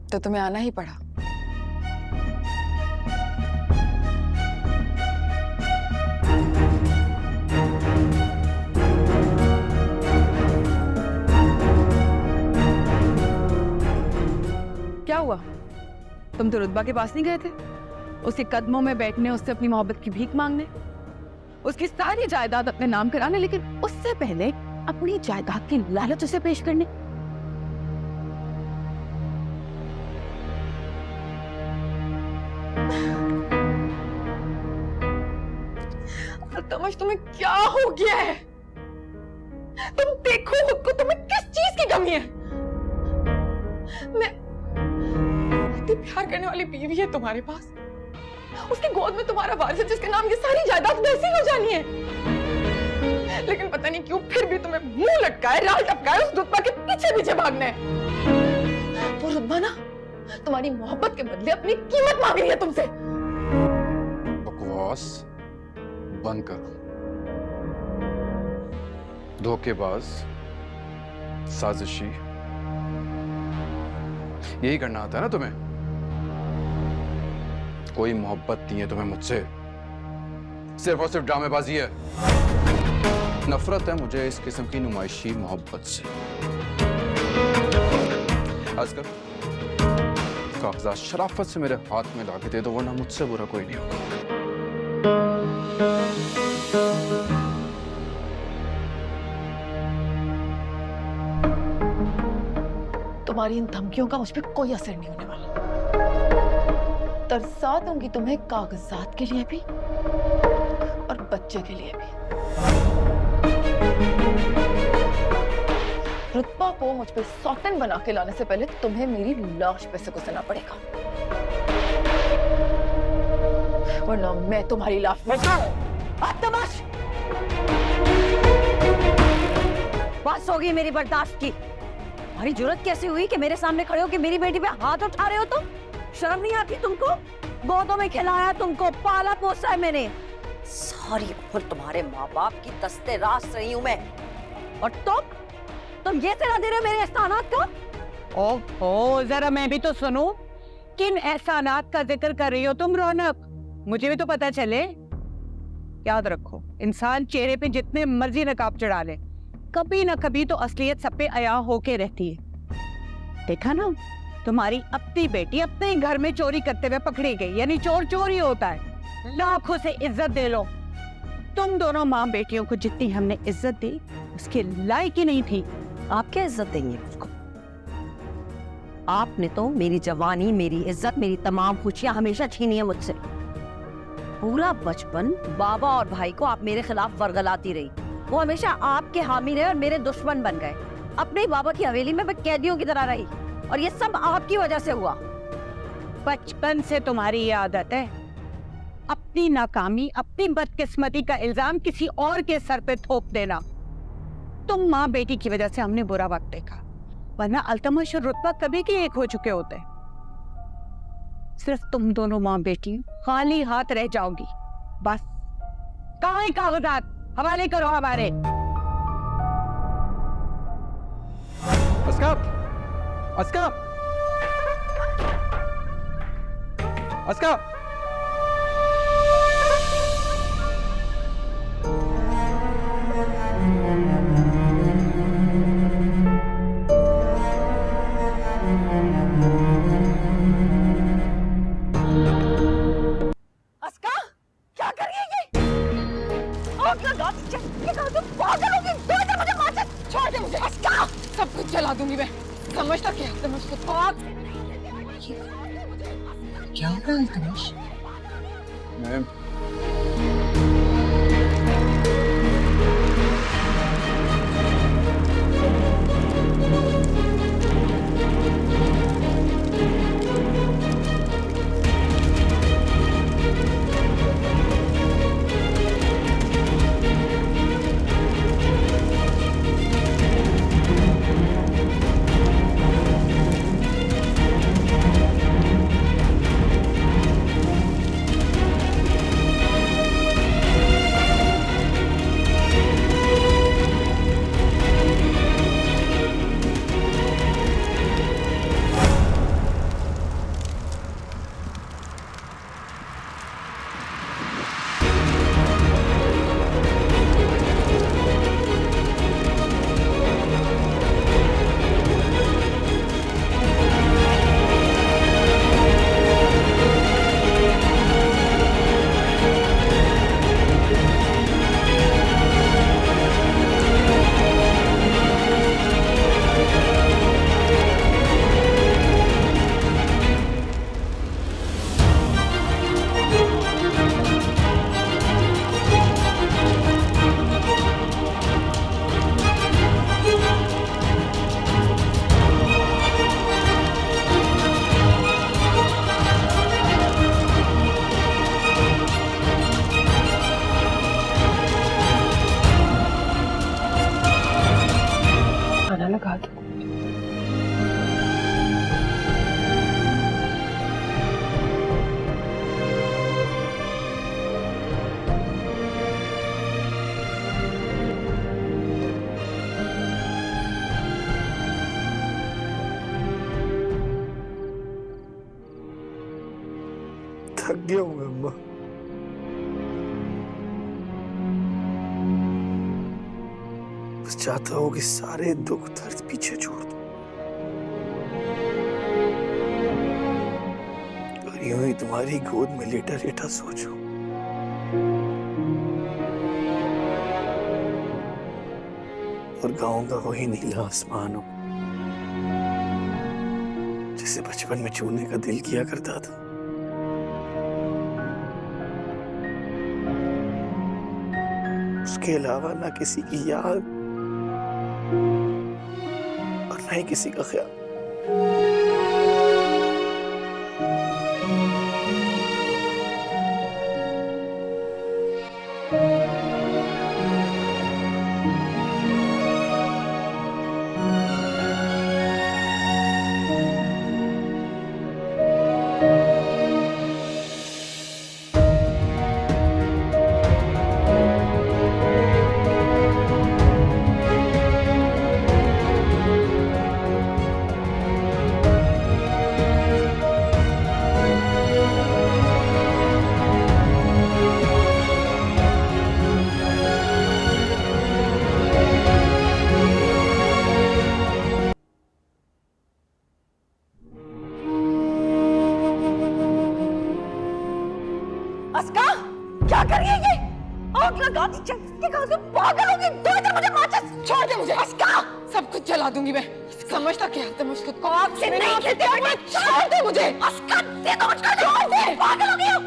तो तुम्हें आना ही पड़ा। क्या हुआ? तुम तो रुतबा के पास नहीं गए थे? उसके कदमों में बैठने, उससे अपनी मोहब्बत की भीख मांगने, उसकी सारी जायदाद अपने नाम कराने, लेकिन उससे पहले अपनी जायदाद की लालच उसे पेश करने। तमश, तुम्हें क्या हो गया है? तुम देखो खुद को, तुम्हें किस चीज की कमी है? मैं इतनी प्यार करने वाली बीवी है तुम्हारे पास, उसकी गोद में तुम्हारा वारिस है जिसके नाम ये सारी जायदाद वैसी हो जानी है, लेकिन पता नहीं क्यों फिर भी तुम्हें मुंह लटकाए, लाल टपकाए उस रुतबा के पीछे पीछे भागना है। वो रुतबा ना तुम्हारी मोहब्बत के बदले अपनी कीमत मांग रही है तुमसे। बकवास बंद करो। धोखेबाज, साजिशी, यही करना आता है ना तुम्हें? कोई मोहब्बत नहीं है तुम्हें मुझसे, सिर्फ और सिर्फ ड्रामेबाजी है। नफरत है मुझे इस किस्म की नुमाइशी मोहब्बत से। आजकल कागजात शराफत से मेरे हाथ में लाके दे दो, वरना मुझसे बुरा कोई नहीं होगा। तुम्हारी इन धमकियों का मुझ पे कोई असर नहीं होने वाला। तरसा दूंगी तुम्हें कागजात के लिए भी और बच्चे के लिए भी। रुतबा को मुझ पे सौतन बना के लाने से पहले तुम्हें मेरी लाश पे से गुजरना पड़ेगा, वरना मैं तुम्हारी लाश में तमाश, बस होगी मेरी बर्दाश्त की। तुम्हारी जुर्रत कैसे हुई कि मेरे सामने खड़े हो कि मेरी बेटी पे हाथ उठा रहे हो? तुम शर्म नहीं आती तुमको? गोदों में खिलाया, तुमको पाला पोसा है मैंने। सारी उम्र तुम्हारे माँ बाप की दस्ते रास रही हूँ मैं, और तुम ये सिला दे रहे हो मेरे एहसानात का? ओहो, जरा मैं भी तो सुनूं। किन एहसानात का जिक्र कर रही हो तुम रौनक? मुझे भी तो पता चले। याद रखो, इंसान चेहरे पे जितने मर्जी नकाब चढ़ा ले, कभी ना कभी तो असलियत सब पे अया होके रहती है। देखा ना, तुम्हारी अपनी बेटी अपने घर में चोरी करते हुए पकड़ी गई, यानी चोर चोर ही होता है। लाखों से इज्जत दे लो। तुम दोनों माँ बेटियों को जितनी हमने इज्जत दी, उसके लायक ही नहीं थी। आप क्या इज्जत देंगे मुझको? आपने तो मेरी जवानी, मेरी इज्जत, मेरी तमाम खुशियां हमेशा छीनी है मुझसे। पूरा बचपन बाबा और भाई को आप मेरे खिलाफ वरगलाती रही। वो हमेशा आपके हामी रहे और मेरे दुश्मन बन गए। अपने बाबा की हवेली में मैं कैदियों की तरह रही, और ये सब आपकी वजह से हुआ। बचपन से तुम्हारी ये आदत है, अपनी नाकामी, अपनी बदकिस्मती का इल्जाम किसी और के सर पे थोप देना। तुम माँ बेटी की वजह से हमने बुरा वक्त देखा, वरना अल्तमश और रुतबा कभी के एक हो चुके होते। सिर्फ तुम दोनों माँ बेटी खाली हाथ रह जाओगी। बस कहाँ है कागजात? हवाले करो हमारे। अस्का, अस्का, अस्का, अस्का, क्या कर रही है ये? आग लगा दी, ये कहा तुम पागल हो गई? दो दे मुझे माचिस, छोड़ दे मुझे। अस्का, सब कुछ जला दूंगी मैं, समझता क्या? समझता आग। क्या हो रहा है तमाश? मैं थक गया हूं मैं अम्मा। बस चाहता हूं कि सारे दुख दर्द पीछे छोड़ दूं और यूं ही तुम्हारी गोद में लेटा लेटा सोचूं। और गाऊंगा वही नीला आसमान हो जिसे बचपन में छूने का दिल किया करता था। उसके अलावा ना किसी की याद और ना ही किसी का ख्याल। अस्का, क्या कर रही है ये? आग लगा दी, चलती कहाँ से पागल होगी? दो इधर मुझे माचिस। छोड़ दे मुझे। अस्का, सब कुछ जला दूंगी मैं। समझता क्या है मुझ खुद को? आग से नहीं खेलते हो मैं। छोड़ दे मुझे। अस्का, दे दो मुझको। छोड़ दे, पागल हो गई हो?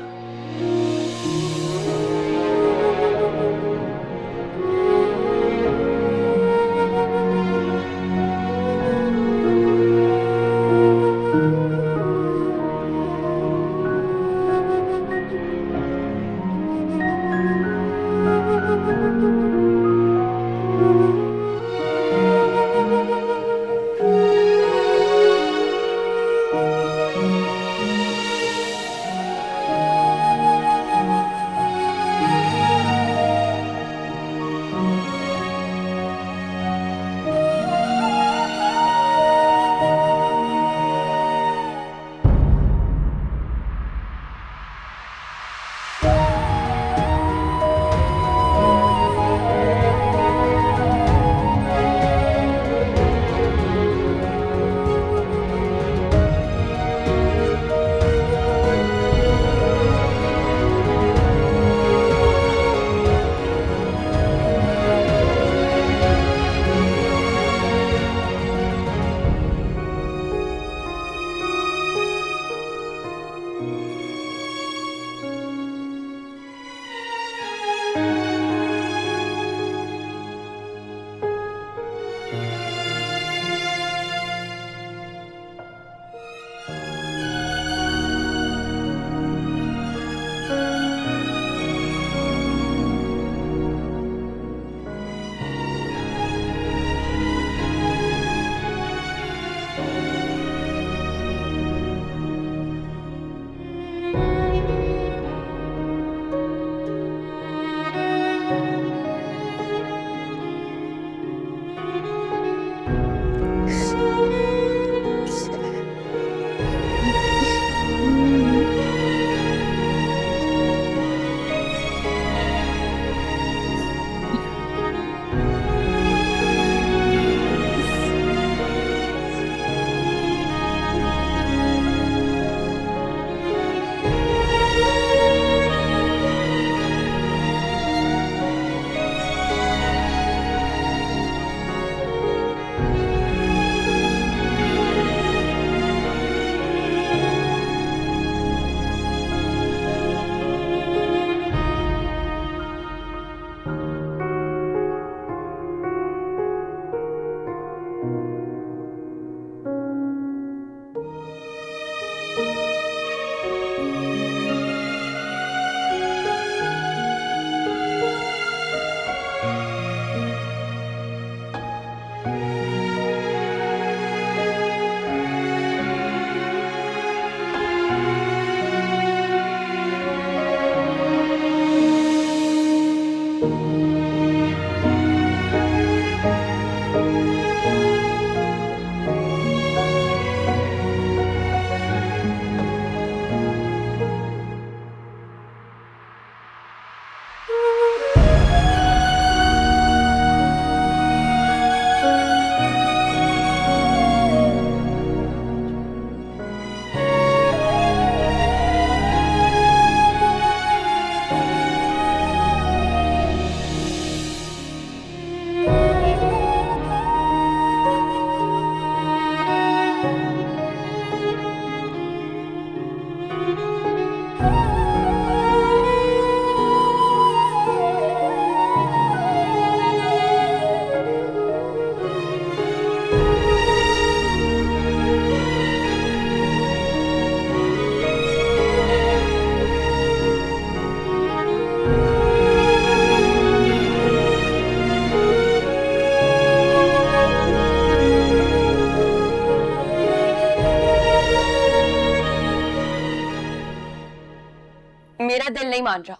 मान रहा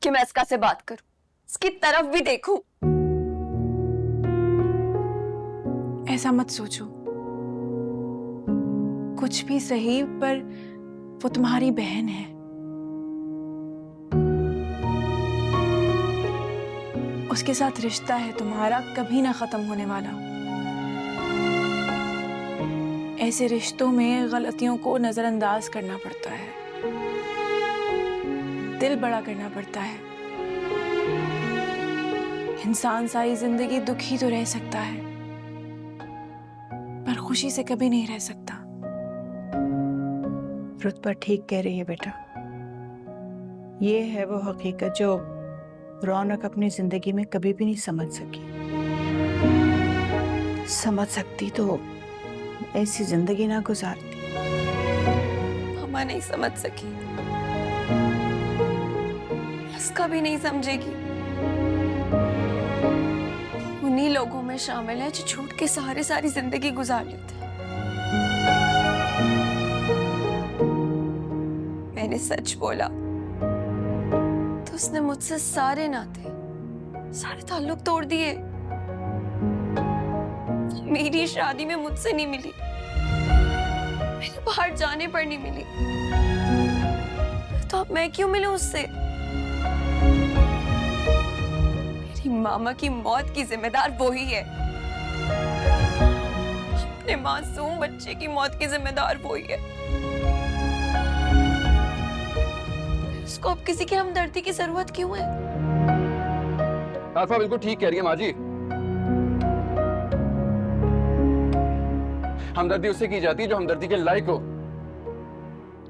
कि मैं अस्का से बात करूं, इसकी तरफ भी देखूं। ऐसा मत सोचो, कुछ भी सही, पर वो तुम्हारी बहन है। उसके साथ रिश्ता है तुम्हारा, कभी ना खत्म होने वाला। ऐसे रिश्तों में गलतियों को नजरअंदाज करना पड़ता है, दिल बड़ा करना पड़ता है। इंसान सारी जिंदगी दुखी तो रह सकता है, पर खुशी से कभी नहीं रह सकता। रुतबा ठीक कह रही है बेटा। ये है वो हकीकत जो रौनक अपनी जिंदगी में कभी भी नहीं समझ सकी। समझ सकती तो ऐसी जिंदगी ना गुजारती। मामा नहीं समझ सकी, अस्का भी नहीं समझेगी। उन्हीं लोगों में शामिल है जो झूठ के सहारे सारी जिंदगी गुजार लेते हैं। मैंने सच बोला तो उसने मुझसे सारे नाते, सारे ताल्लुक तोड़ दिए। मेरी शादी में मुझसे नहीं मिली, मेरे बाहर जाने पर नहीं मिली, तो अब मैं क्यों मिलूं उससे? मेरी मामा की मौत की जिम्मेदार वो ही है। अपने मासूम बच्चे की मौत की जिम्मेदार वो ही है। उसको अब किसी की हमदर्दी की जरूरत क्यों है? आरफा बिल्कुल ठीक कह रही है माँ जी। हमदर्दी उससे की जाती है जो हमदर्दी के लायक हो।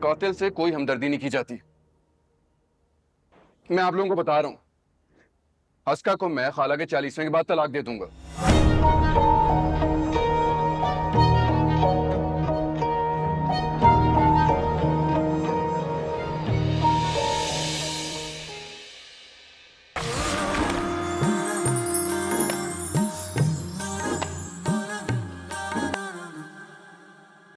कातिल से कोई हमदर्दी नहीं की जाती। मैं आप लोगों को बता रहा हूं, अस्का को मैं खाला के 40वें के बाद तलाक दे दूंगा।